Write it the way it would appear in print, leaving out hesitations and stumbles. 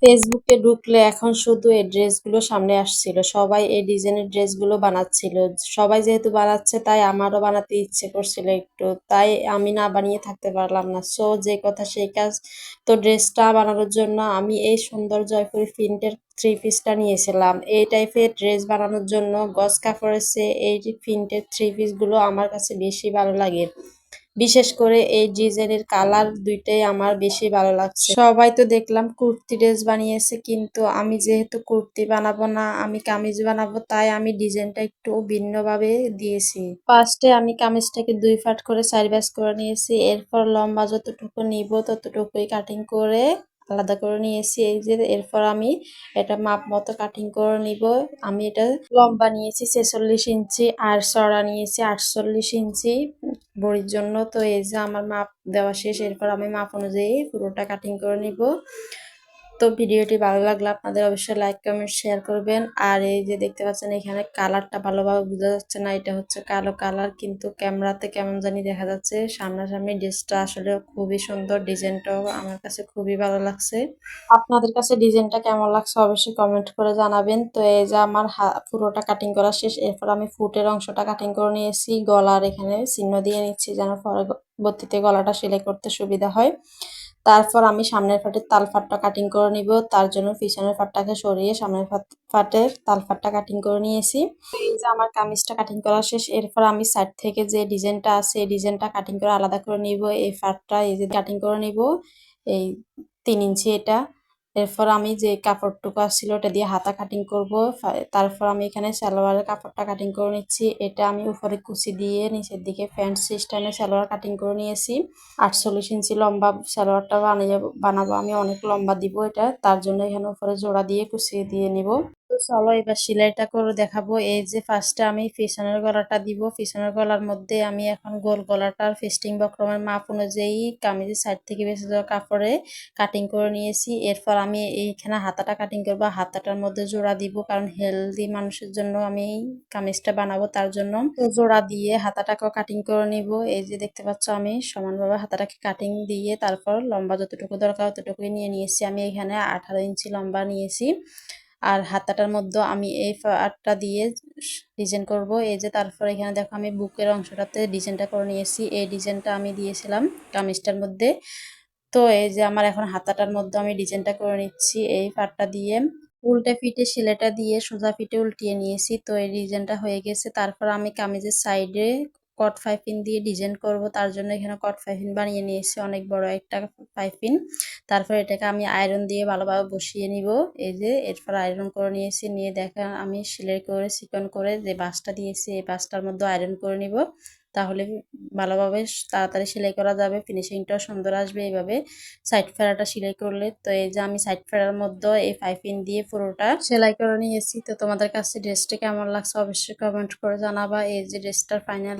ফেসবুকে ঢুকলে এখন শুধু এই ড্রেসগুলো সামনে আসছিল, সবাই এই ডিজাইনের ড্রেসগুলো বানাচ্ছিল। সবাই যেহেতু বানাচ্ছে তাই আমারও বানাতে ইচ্ছে করছিল একটু, তাই আমি না বানিয়ে থাকতে পারলাম না। সো যে কথা সেই কাজ। তো ড্রেসটা বানানোর জন্য আমি এই সুন্দর জয়পুরি প্রিন্টের থ্রি পিসটা নিয়েছিলাম। এই টাইপের ড্রেস বানানোর জন্য গজ কাপড়ের চেয়ে এই যে প্রিন্টের থ্রি পিসগুলো আমার কাছে বেশি ভালো লাগে। বিশেষ করে এই ডিজাইনের কালার দুইটাই আমার বেশি ভালো লাগছে। সবাই তো দেখলাম কুর্তি ড্রেস বানিয়েছে, কিন্তু আমি যেহেতু কুর্তি বানাবো না, আমি কামিজ বানাবো, তাই আমি ডিজাইনটা একটু ভিন্নভাবে দিয়েছি। ফার্স্টে আমি কামিজটাকে দুই পার্ট করে সাইড ভাঁজ করে নিয়েছি। এরপর লম্বা যতটুকু নিব ততটুকুই কাটিং করে আলাদা করে নিয়েছি। এই যে এরপর আমি এটা মাপ মতো কাটিং করে নিব। আমি এটা লম্বা নিয়েছি 46 ইঞ্চি আর চড়া নিয়েছি 48 ইঞ্চি বড়ির জন্য। তো এই যে আমার মাপ দেওয়া শেষ, এরপর আমি মাপ অনুযায়ী পুরোটা কাটিং করে নিব। তো ভিডিওটি ভালো লাগলে আপনাদের অবশ্যই লাইক কমেন্ট শেয়ার করবেন। আর এই যে দেখতে পাচ্ছেন এখানে কালারটা ভালোভাবে বোঝা যাচ্ছে না, এটা হচ্ছে কালো কালার, কিন্তু ক্যামেরাতে কেমন জানি দেখা যাচ্ছে। সামনাসামনি ড্রেসটা আসলে খুবই সুন্দর, ডিজাইনটাও আমার কাছে খুবই ভালো লাগছে। আপনাদের কাছে ডিজাইনটা কেমন লাগছে অবশ্যই কমেন্ট করে জানাবেন। তো এই যে আমার পুরোটা কাটিং করা শেষ, এরপর আমি ফুটের অংশটা কাটিং করে নিয়েছি। গলার এখানে চিহ্ন দিয়ে নিচ্ছি যেন পরবর্তীতে গলাটা সেলাই করতে সুবিধা হয়। তারপর আমি সামনের পাটের তালপাটটা কাটিং করে নিব, তার জন্য পিছনের পাটটাকে সরিয়ে সামনের পাটের তালপাটটা কাটিং করে নিয়েছি। এই যে আমার কামিজটা কাটিং করা শেষ, এরপর আমি সাইড থেকে যে ডিজাইনটা আছে এই ডিজাইনটা কাটিং করে আলাদা করে নিব। এই পাটটা এই যে কাটিং করে নিব এই 3 ইঞ্চি এটা। এরপর আমি যে কাপড়টুকু ছিল ওটা দিয়ে হাতা কাটিং করব। তারপর আমি এখানে সালোয়ারের কাপড়টা কাটিং করে নিচ্ছি। এটা আমি উপরে কুচি দিয়ে নিচের দিকে ফ্যান্ট সিস্টেমে সালোয়ার কাটিং করে নিয়েছি। 48 ইঞ্চি লম্বা সালোয়ারটা বানাবো আমি, অনেক লম্বা দিব এটা, তার জন্য এখানে উপরে জোড়া দিয়ে কুচিয়ে দিয়ে নিব। তো চলো এবার সেলাইটা করে দেখাবো। এই যে ফার্স্টে আমি পিছনের গলাটা দিব, পিছনের গলার মধ্যে আমি এখন গোল গলাটার ফেস্টিং বক্রমের মাপ অনুযায়ী কামিজের সাইড থেকে বেঁচে যাওয়া কাপড়ে কাটিং করে নিয়েছি। এরপর আমি এইখানে হাতাটা কাটিং করবো, হাতাটার মধ্যে জোড়া দিব, কারণ হেলদি মানুষের জন্য আমি এই কামিজটা বানাবো, তার জন্য তো জোড়া দিয়ে হাতাটাকেও কাটিং করে নিব। এই যে দেখতে পাচ্ছ আমি সমানভাবে হাতাটাকে কাটিং দিয়ে তারপর লম্বা যতটুকু দরকার ততটুকুই নিয়ে নিয়েছি। আমি এখানে 18 ইঞ্চি লম্বা নিয়েছি। আর হাতাটার মধ্যে আমি এই পার্টটা দিয়ে ডিজাইন করব। এই যে তারপর এখানে দেখো আমি বুকের অংশটাতে ডিজাইনটা করে নিয়েছি। এই ডিজাইনটা আমি দিয়েছিলাম কামিজটার মধ্যে। তো এই যে আমার এখন হাতাটার মধ্যে আমি ডিজাইনটা করে নিচ্ছি এই পার্টটা দিয়ে। উল্টে ফিটে সেলাইটা দিয়ে সোজা ফিটে উল্টিয়ে নিয়েছি। তো এই ডিজাইনটা হয়ে গেছে। তারপর আমি কামিজের সাইডে কট পাইপিং দিয়ে ডিজাইন করব, তার জন্য এখানে কট পাইপিং বানিয়ে নিয়েছি অনেক বড় একটা পাইপিং। তারপর এটাকে আমি আয়রন দিয়ে ভালোভাবে বসিয়ে নিব। এই যে এরপর আয়রন করে নিয়েছি, নিয়ে দেখেন আমি সেলাই করে চিকন করে যে বাঁশটা দিয়েছি এই বাঁশটার মধ্যে আয়রন করে নিব, তাহলে ভালোভাবে তাড়াতাড়ি সেলাই করা যাবে, ফিনিশিংটাও সুন্দর আসবে এইভাবে সাইড ফেরাটা সেলাই করলে। তো এই যে আমি সাইড ফেরার মধ্যে এই পাইপিং দিয়ে পুরোটা সেলাই করে নিয়েছি। তো তোমাদের কাছে ড্রেসটা কেমন লাগছে অবশ্যই কমেন্ট করে জানাবা। এই যে ড্রেসটার ফাইনাল